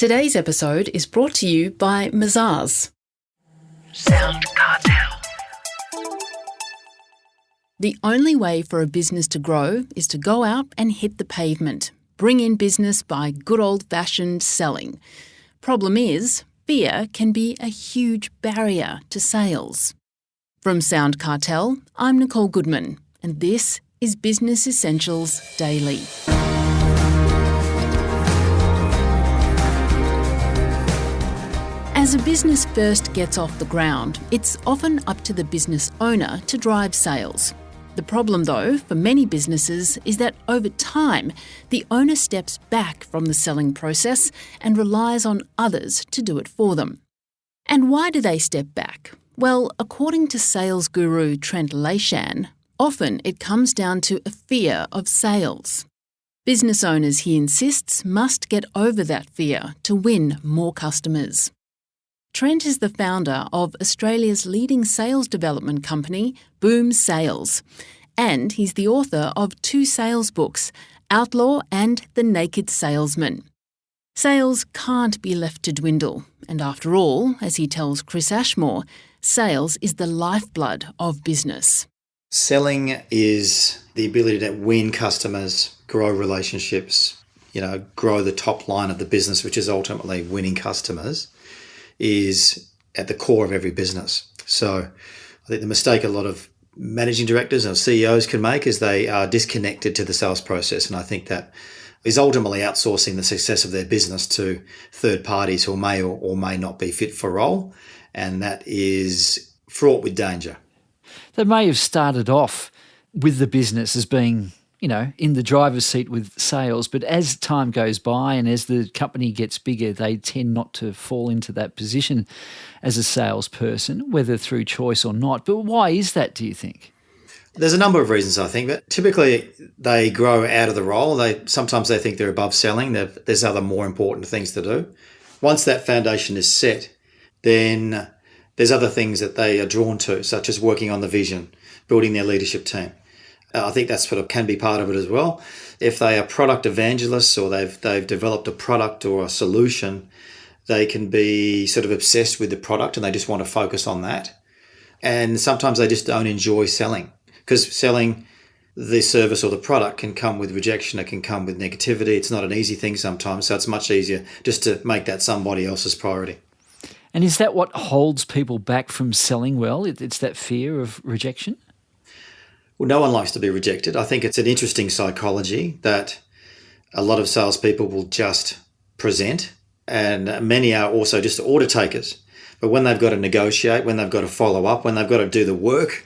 Today's episode is brought to you by Mazars. SoundCartel. The only way for a business to grow is to go out and hit the pavement, bring in business by good old-fashioned selling. Problem is, fear can be a huge barrier to sales. From SoundCartel, I'm Nicole Goodman, and this is Business Essentials Daily. As a business first gets off the ground, it's often up to the business owner to drive sales. The problem, though, for many businesses is that over time, the owner steps back from the selling process and relies on others to do it for them. And why do they step back? Well, according to sales guru Trent Leyshan, often it comes down to a fear of sales. Business owners, he insists, must get over that fear to win more customers. Trent is the founder of Australia's leading sales development company, Boom Sales, and he's the author of 2 sales books, Outlaw and The Naked Salesman. Sales can't be left to dwindle, and after all, as he tells Chris Ashmore, sales is the lifeblood of business. Selling is the ability to win customers, grow relationships, grow the top line of the business, which is ultimately winning customers, is at the core of every business. So I think the mistake a lot of managing directors or CEOs can make is they are disconnected to the sales process. And I think that is ultimately outsourcing the success of their business to third parties who may or may not be fit for role. And that is fraught with danger. They may have started off with the business as being in the driver's seat with sales, but as time goes by and as the company gets bigger, they tend not to fall into that position as a salesperson, whether through choice or not. But why is that, do you think? There's a number of reasons, I think, but typically they grow out of the role. Sometimes they think they're above selling. There's other more important things to do. Once that foundation is set, then there's other things that they are drawn to, such as working on the vision, building their leadership team. I think that sort of can be part of it as well. If they are product evangelists or they've developed a product or a solution, they can be sort of obsessed with the product and they just want to focus on that. And sometimes they just don't enjoy selling, because selling the service or the product can come with rejection, it can come with negativity. It's not an easy thing sometimes, so it's much easier just to make that somebody else's priority. And is that what holds people back from selling well? It's that fear of rejection? Well, no one likes to be rejected. I think it's an interesting psychology that a lot of salespeople will just present, and many are also just order takers. But when they've got to negotiate, when they've got to follow up, when they've got to do the work,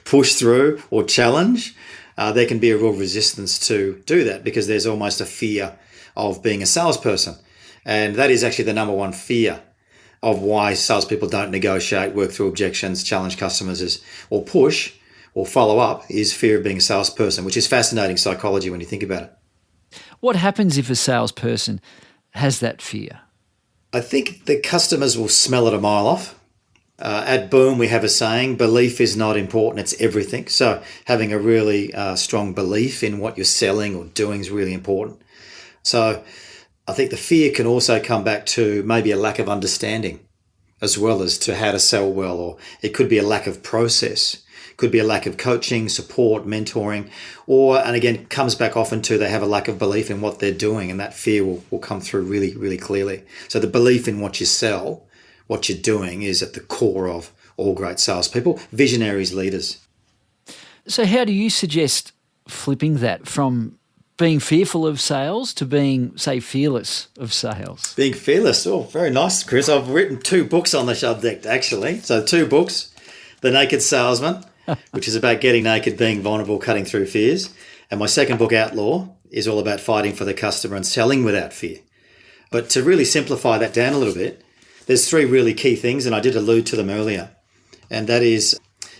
push through or challenge, there can be a real resistance to do that because there's almost a fear of being a salesperson. And that is actually the number one fear of why salespeople don't negotiate, work through objections, challenge customers, or push or follow up, is fear of being a salesperson, which is fascinating psychology when you think about it. What happens if a salesperson has that fear? I think the customers will smell it a mile off. At Boom, we have a saying, belief is not important, it's everything. So having a really strong belief in what you're selling or doing is really important. So I think the fear can also come back to maybe a lack of understanding as well as to how to sell well, or it could be a lack of process. Could be a lack of coaching, support, mentoring, and again, comes back often to they have a lack of belief in what they're doing, and that fear will come through really, really clearly. So the belief in what you sell, what you're doing, is at the core of all great salespeople, visionaries, leaders. So how do you suggest flipping that from being fearful of sales to being, say, fearless of sales? Being fearless. Oh, very nice, Chris. I've written 2 books on the subject, actually. So 2 books, The Naked Salesman, which is about getting naked, being vulnerable, cutting through fears. And my second book, Outlaw, is all about fighting for the customer and selling without fear. But to really simplify that down a little bit, there's 3 really key things, and I did allude to them earlier. And that is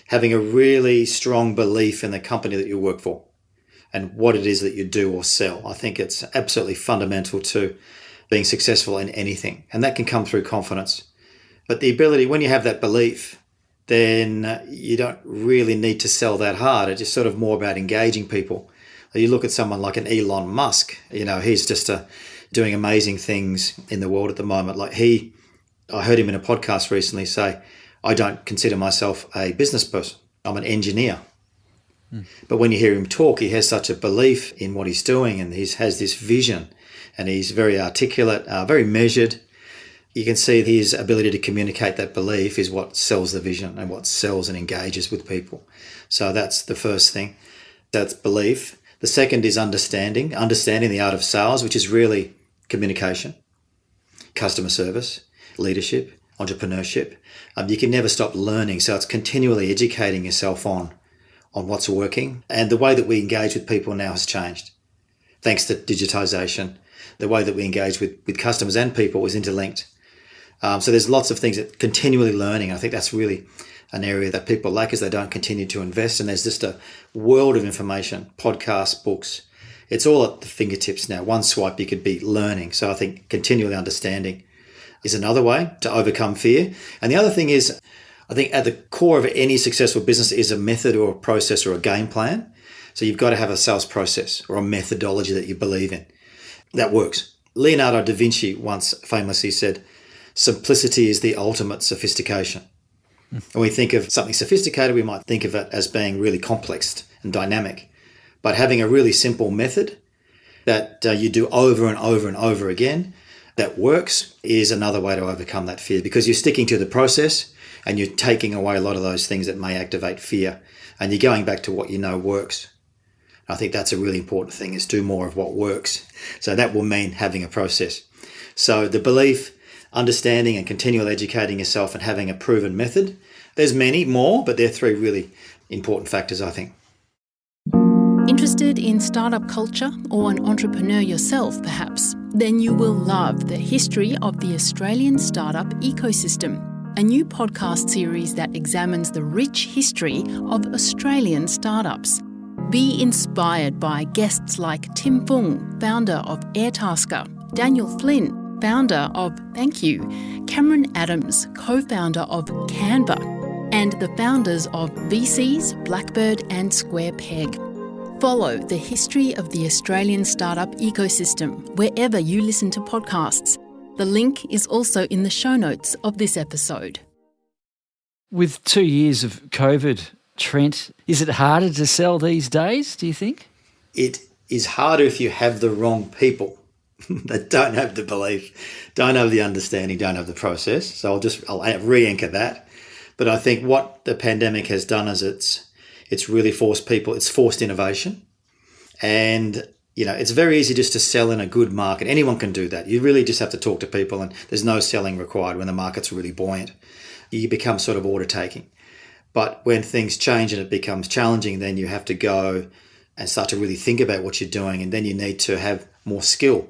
having a really strong belief in the company that you work for and what it is that you do or sell. I think it's absolutely fundamental to being successful in anything. And that can come through confidence. But the ability, when you have that belief, then you don't really need to sell that hard. It's just sort of more about engaging people. You look at someone like an Elon Musk, he's just a doing amazing things in the world at the moment. I heard him in a podcast recently say, I don't consider myself a business person. I'm an engineer. But when you hear him talk, he has such a belief in what he's doing, and he has this vision, and he's very articulate, very measured. You can see his ability to communicate that belief is what sells the vision and what sells and engages with people. So that's the first thing. That's belief. The second is understanding the art of sales, which is really communication, customer service, leadership, entrepreneurship. You can never stop learning. So it's continually educating yourself on what's working. And the way that we engage with people now has changed. Thanks to digitization, the way that we engage with customers and people is interlinked. So there's lots of things that continually learning. I think that's really an area that people lack, is they don't continue to invest. And there's just a world of information, podcasts, books. It's all at the fingertips now. One swipe, you could be learning. So I think continually understanding is another way to overcome fear. And the other thing is, I think at the core of any successful business is a method or a process or a game plan. So you've got to have a sales process or a methodology that you believe in that works. Leonardo da Vinci once famously said, simplicity is the ultimate sophistication. When we think of something sophisticated, we might think of it as being really complex and dynamic. But having a really simple method that you do over and over and over again that works is another way to overcome that fear, because you're sticking to the process and you're taking away a lot of those things that may activate fear, and you're going back to what you know works. I think that's a really important thing, is do more of what works. So that will mean having a process. So the belief, understanding and continual educating yourself, and having a proven method. There's many more, but they're three really important factors, I think. Interested in startup culture or an entrepreneur yourself, perhaps? Then you will love The History of the Australian Startup Ecosystem, a new podcast series that examines the rich history of Australian startups. Be inspired by guests like Tim Fung, founder of Airtasker, Daniel Flynn, founder of Thank You, Cameron Adams, co-founder of Canva, and the founders of VCs, Blackbird and Square Peg. Follow The History of the Australian Startup Ecosystem wherever you listen to podcasts. The link is also in the show notes of this episode. With 2 years of COVID, Trent, is it harder to sell these days, do you think? It is harder if you have the wrong people that don't have the belief, don't have the understanding, don't have the process. So I'll re-anchor that. But I think what the pandemic has done is it's really forced people, it's forced innovation. And, it's very easy just to sell in a good market. Anyone can do that. You really just have to talk to people, and there's no selling required when the market's really buoyant. You become sort of order taking. But when things change and it becomes challenging, then you have to go and start to really think about what you're doing. And then you need to have more skill.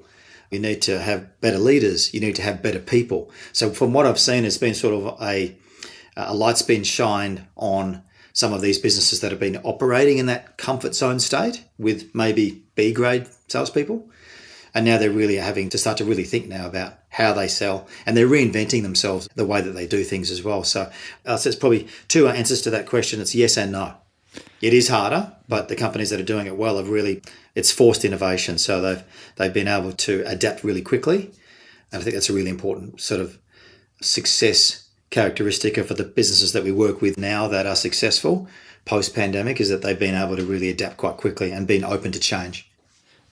You need to have better leaders. You need to have better people. So from what I've seen, it's been sort of a light's been shined on some of these businesses that have been operating in that comfort zone state with maybe B-grade salespeople. And now they're really having to start to really think now about how they sell, and they're reinventing themselves, the way that they do things as well. So it's probably two answers to that question. It's yes and no. It is harder, but the companies that are doing it well have really, it's forced innovation. So they've been able to adapt really quickly. And I think that's a really important sort of success characteristic of the businesses that we work with now that are successful post-pandemic, is that they've been able to really adapt quite quickly and been open to change.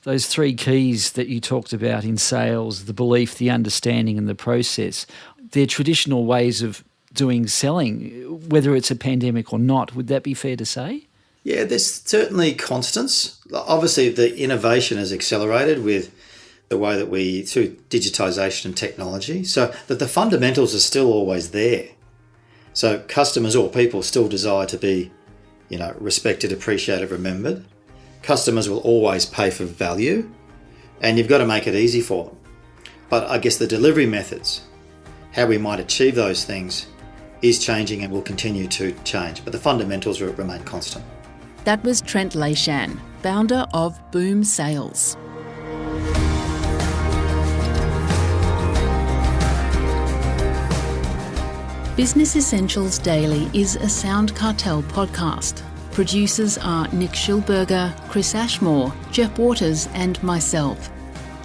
Those three keys that you talked about in sales, the belief, the understanding and the process, they're traditional ways of doing selling, whether it's a pandemic or not. Would that be fair to say? Yeah, there's certainly constants. Obviously, the innovation has accelerated with the way that through digitization and technology, so that the fundamentals are still always there. So customers or people still desire to be, respected, appreciated, remembered. Customers will always pay for value, and you've got to make it easy for them. But I guess the delivery methods, how we might achieve those things, is changing and will continue to change. But the fundamentals remain constant. That was Trent Leyshan, founder of Boom Sales. Business Essentials Daily is a SoundCartel podcast. Producers are Nick Schilberger, Chris Ashmore, Jeff Waters and myself.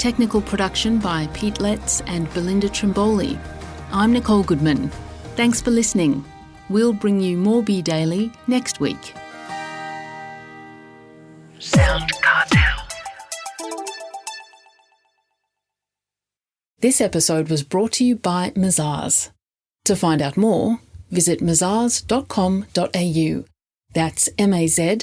Technical production by Pete Letts and Belinda Trimboli. I'm Nicole Goodman. Thanks for listening. We'll bring you more Be Daily next week. SoundCartel. This episode was brought to you by Mazars. To find out more, visit mazars.com.au. That's mazars.com.au.